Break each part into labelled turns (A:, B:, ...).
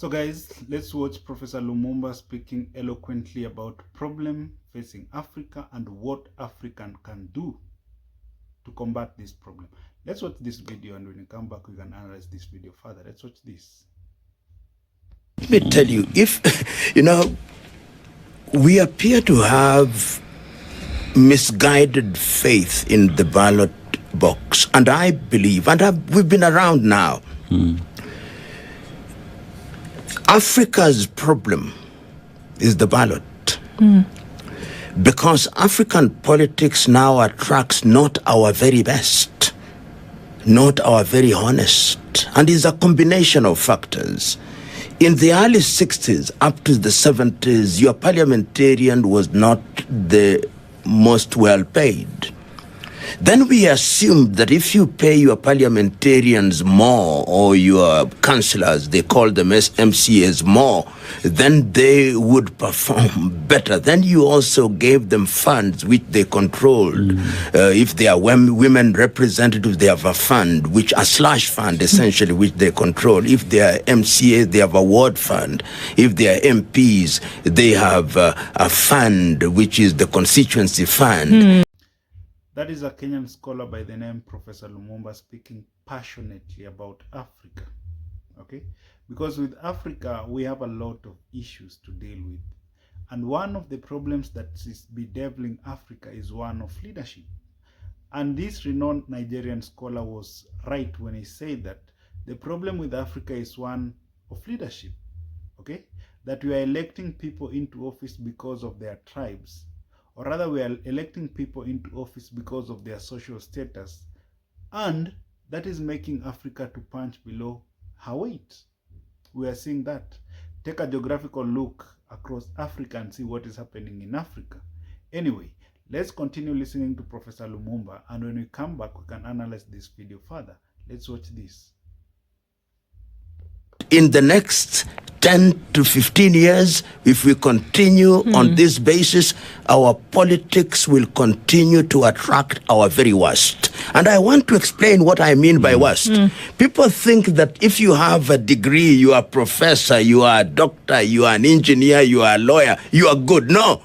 A: So guys, let's watch Professor Lumumba speaking eloquently about problem facing Africa and what African can do to combat this problem. Let's watch this video, and when we come back, we can analyze this video further. Let's watch this.
B: Let me tell you, if, we appear to have misguided faith in the ballot box, and I believe, we've been around now, Africa's problem is the ballot. Because African politics now attracts not our very best, not our very honest, and is a combination of factors. In the early 60s up to the 70s, your parliamentarian was not the most well paid. Then we assumed that if you pay your parliamentarians more, or your councillors, they call them MCAs, more, then they would perform better. Then you also gave them funds which they controlled. If they are women representatives, they have a fund, a slush fund essentially, which they control. If they are MCAs, they have a ward fund. If they are MPs, they have a fund, which is the constituency fund.
A: That is a Kenyan scholar by the name Professor Lumumba speaking passionately about Africa. Okay? Because with Africa, we have a lot of issues to deal with. And one of the problems that is bedeviling Africa is one of leadership. And this renowned Nigerian scholar was right when he said that the problem with Africa is one of leadership. Okay? That we are electing people into office because of their tribes. Or rather, we are electing people into office because of their social status. And that is making Africa to punch below her weight. We are seeing that. Take a geographical look across Africa and see what is happening in Africa. Anyway, let's continue listening to Professor Lumumba, and when we come back, we can analyze this video further. Let's watch this.
B: In the next 10 to 15 years, if we continue on this basis, our politics will continue to attract our very worst. And I want to explain what I mean by worst. People think that if you have a degree, you are a professor, you are a doctor, you are an engineer, you are a lawyer, you are good. No.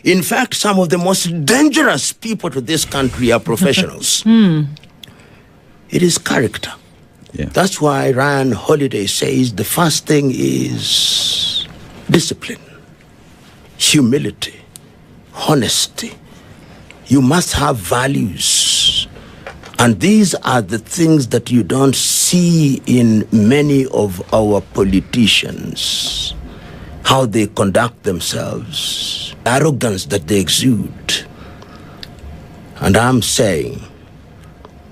B: In fact, some of the most dangerous people to this country are professionals. It is character. Yeah. That's why Ryan Holiday says the first thing is discipline, humility, honesty. You must have values. And these are the things that you don't see in many of our politicians. How they conduct themselves, arrogance that they exude. And I'm saying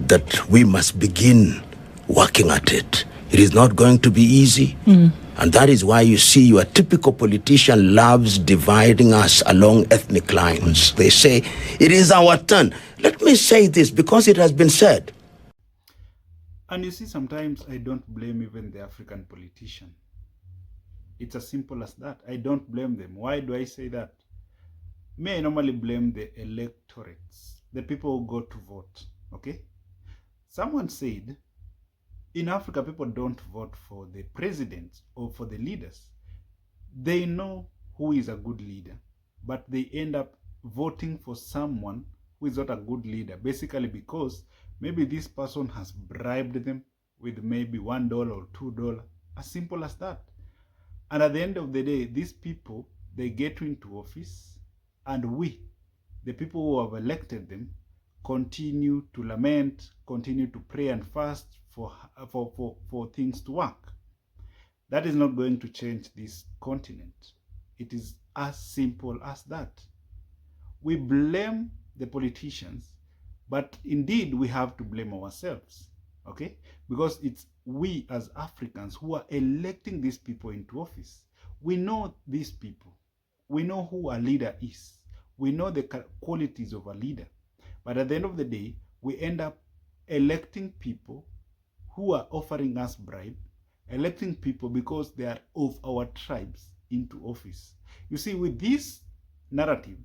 B: that we must begin working at it. It is not going to be easy. And that is why you see your typical politician loves dividing us along ethnic lines. They say, it is our turn. Let me say this because it has been said.
A: And you see, sometimes I don't blame even the African politician. It's as simple as that. I don't blame them. Why do I say that? I normally blame the electorates, the people who go to vote. Okay? Someone said, in Africa, people don't vote for the president or for the leaders. They know who is a good leader, but they end up voting for someone who is not a good leader, basically because maybe this person has bribed them with maybe $1 or $2, as simple as that. And at the end of the day, these people, they get into office, and we, the people who have elected them, continue to lament, continue to pray and fast for things to work. That is not going to change this continent. It is as simple as that. We blame the politicians, but indeed we have to blame ourselves, okay? Because it's we as Africans who are electing these people into office. We know these people. We know who a leader is. We know the qualities of a leader. But at the end of the day, we end up electing people who are offering us bribe, electing people because they are of our tribes into office. You see, with this narrative,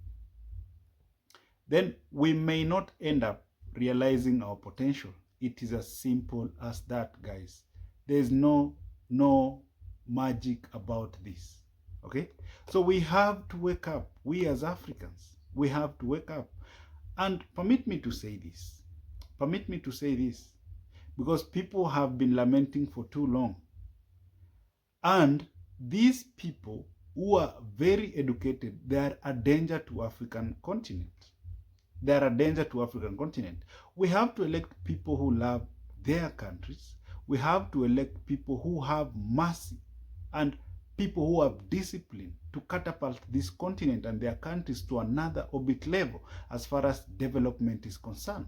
A: then we may not end up realizing our potential. It is as simple as that, guys. There's no magic about this. Okay? So we have to wake up. We as Africans, we have to wake up. And permit me to say this. Permit me to say this. Because people have been lamenting for too long. And these people who are very educated, they are a danger to African continent. They are a danger to African continent. We have to elect people who love their countries. We have to elect people who have mercy and people who have discipline to catapult this continent and their countries to another orbit level as far as development is concerned.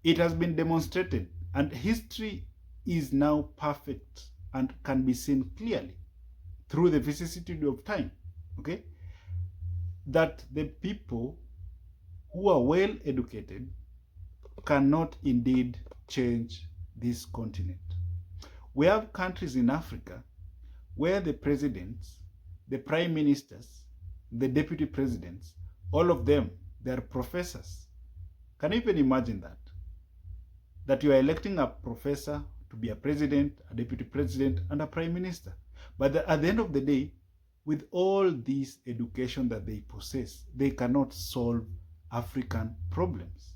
A: It has been demonstrated, and history is now perfect and can be seen clearly through the vicissitude of time, okay, that the people who are well educated cannot indeed change this continent. We have countries in Africa where the presidents, the prime ministers, the deputy presidents, all of them, they are professors. Can you even imagine that? That you are electing a professor to be a president, a deputy president, and a prime minister. But at the end of the day, with all this education that they possess, they cannot solve African problems.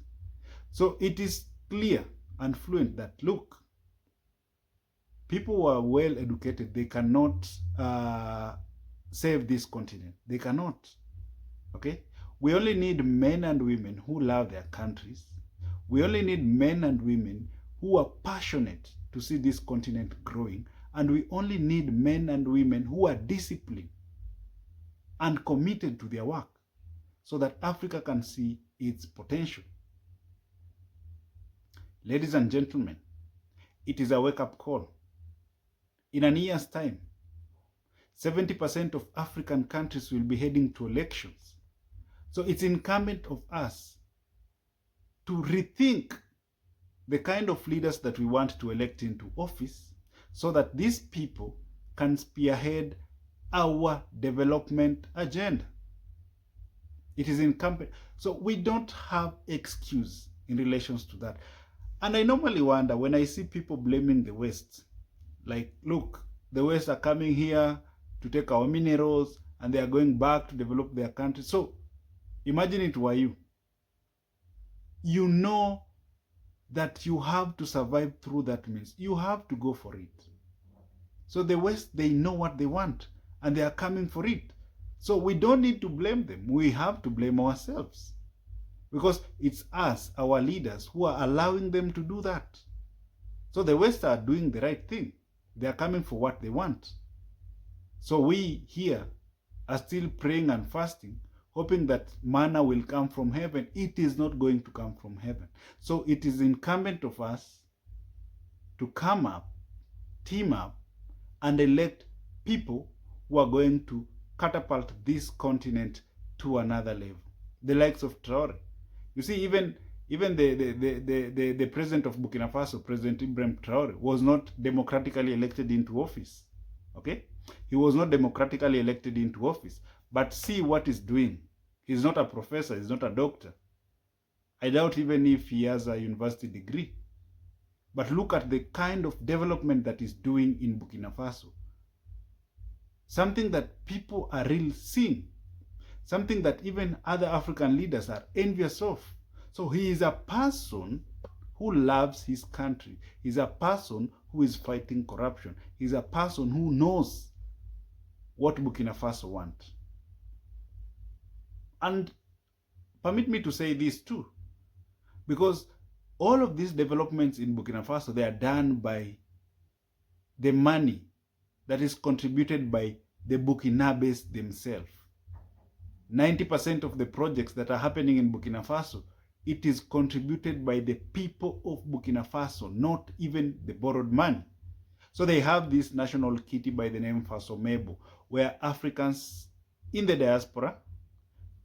A: So it is clear and fluent that, look, people who are well educated, they cannot save this continent. They cannot. Okay? We only need men and women who love their countries. We only need men and women who are passionate to see this continent growing. And we only need men and women who are disciplined and committed to their work so that Africa can see its potential. Ladies and gentlemen, it is a wake-up call. In an year's time, 70% of African countries will be heading to elections. So it's incumbent of us to rethink the kind of leaders that we want to elect into office so that these people can spearhead our development agenda. It is incumbent. So we don't have excuse in relations to that. And I normally wonder when I see people blaming the West, like, look, the West are coming here to take our minerals and they are going back to develop their country. So imagine it were you. You know that you have to survive through that means. You have to go for it. So the West, they know what they want and they are coming for it. So we don't need to blame them. We have to blame ourselves. Because it's us, our leaders, who are allowing them to do that. So the West are doing the right thing. They are coming for what they want. So we here are still praying and fasting, hoping that manna will come from heaven. It is not going to come from heaven. So it is incumbent of us to come up, team up, and elect people who are going to catapult this continent to another level. The likes of Traore. You see, even the president of Burkina Faso, President Ibrahim Traore, was not democratically elected into office. Okay? He was not democratically elected into office. But see what he's doing. He's not a professor. He's not a doctor. I doubt even if he has a university degree. But look at the kind of development that he's doing in Burkina Faso. Something that people are really seeing. Something that even other African leaders are envious of. So he is a person who loves his country. He's a person who is fighting corruption. He's a person who knows what Burkina Faso wants. And permit me to say this too, because all of these developments in Burkina Faso, they are done by the money that is contributed by the Burkinabes themselves. 90% of the projects that are happening in Burkina Faso, it is contributed by the people of Burkina Faso, not even the borrowed money. So they have this national kitty by the name Fasomebo, where Africans in the diaspora,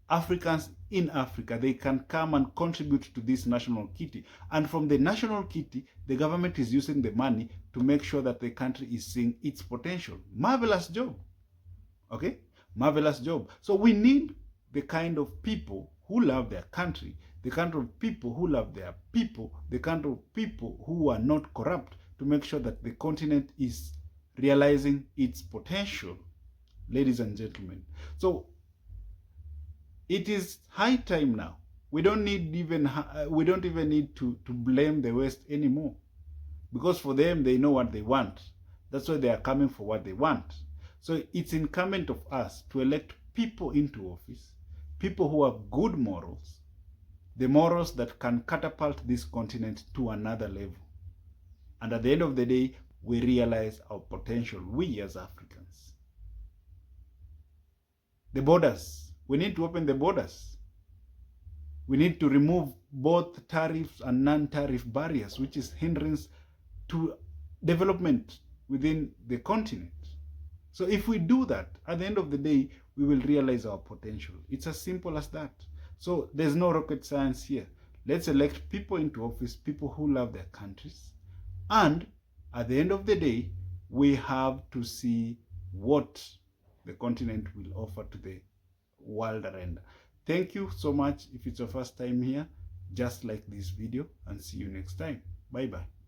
A: Africans in Africa, they can come and contribute to this national kitty. And from the national kitty, the government is using the money to make sure that the country is seeing its potential. Marvelous job. Okay? Marvelous job. So we need the kind of people who love their country, the kind of people who love their people, the kind of people who are not corrupt to make sure that the continent is realizing its potential, ladies and gentlemen. So it is high time now. We don't even need to blame the West anymore, because for them, they know what they want. That's why they are coming for what they want. So it's incumbent of us to elect people into office, people who have good morals, the morals that can catapult this continent to another level. And at the end of the day, we realize our potential, we as Africans. The borders, we need to open the borders. We need to remove both tariffs and non-tariff barriers, which is hindrance to development within the continent. So if we do that, at the end of the day, we will realize our potential. It's as simple as that. So there's no rocket science here. Let's elect people into office, people who love their countries. And at the end of the day, we have to see what the continent will offer to the world around. Thank you so much. If it's your first time here, just like this video and see you next time. Bye bye.